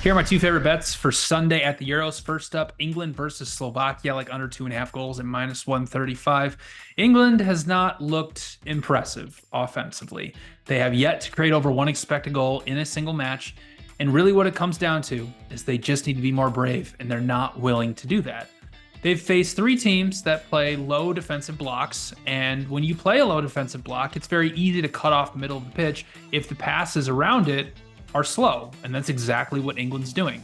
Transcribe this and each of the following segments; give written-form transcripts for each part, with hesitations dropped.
Here are my two favorite bets for Sunday at the Euros. First up, England versus Slovakia, like under 2.5 goals at -135. England has not looked impressive offensively. They have yet to create over one expected goal in a single match. And really what it comes down to is they just need to be more brave, and they're not willing to do that. They've faced three teams that play low defensive blocks, and when you play a low defensive block, it's very easy to cut off the middle of the pitch if the passes around it are slow, and that's exactly what England's doing.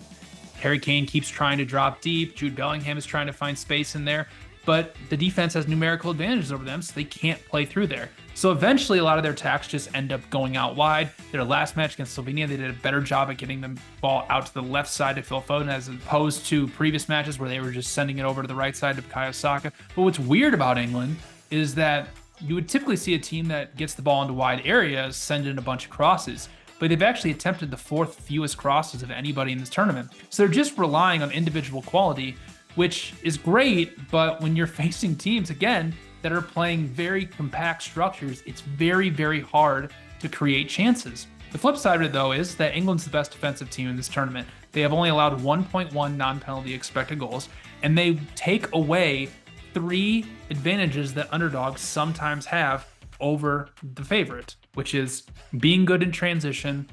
Harry Kane keeps trying to drop deep, Jude Bellingham is trying to find space in there, but the defense has numerical advantages over them, so they can't play through there. So eventually, a lot of their attacks just end up going out wide. Their last match against Slovenia, they did a better job at getting the ball out to the left side to Phil Foden, as opposed to previous matches where they were just sending it over to the right side to Bukayo Saka. But what's weird about England is that you would typically see a team that gets the ball into wide areas send in a bunch of crosses, but they've actually attempted the fourth fewest crosses of anybody in this tournament. So they're just relying on individual quality, which is great, but when you're facing teams, again, that are playing very compact structures, it's very, very hard to create chances. The flip side of it, though, is that England's the best defensive team in this tournament. They have only allowed 1.1 non-penalty expected goals, and they take away three advantages that underdogs sometimes have over the favorite, which is being good in transition,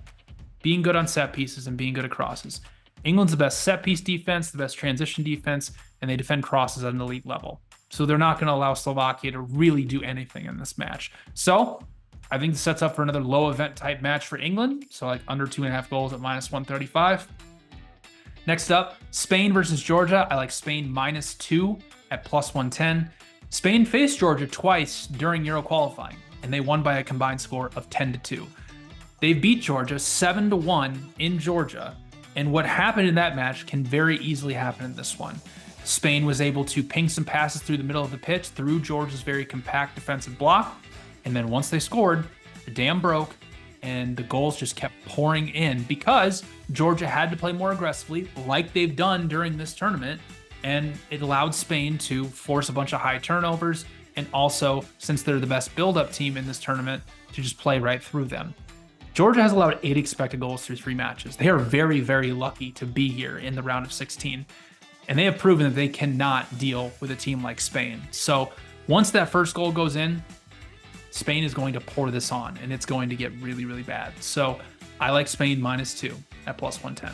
being good on set pieces, and being good at crosses. England's the best set piece defense, the best transition defense, and they defend crosses at an elite level. So they're not going to allow Slovakia to really do anything in this match. So I think this sets up for another low event type match for England. So like under 2.5 goals at -135. Next up, Spain versus Georgia. I like Spain -2 at +110. Spain faced Georgia twice during Euro qualifying, and they won by a combined score of 10-2. They beat Georgia 7-1 in Georgia, and what happened in that match can very easily happen in this one. Spain was able to ping some passes through the middle of the pitch through Georgia's very compact defensive block, and then once they scored, the dam broke, and the goals just kept pouring in because Georgia had to play more aggressively, like they've done during this tournament, and it allowed Spain to force a bunch of high turnovers, and also, since they're the best build-up team in this tournament, to just play right through them. Georgia has allowed 8 expected goals through 3 matches. They are very, very lucky to be here in the round of 16. And they have proven that they cannot deal with a team like Spain. So once that first goal goes in, Spain is going to pour this on, and it's going to get really, really bad. So I like Spain -2 at +110.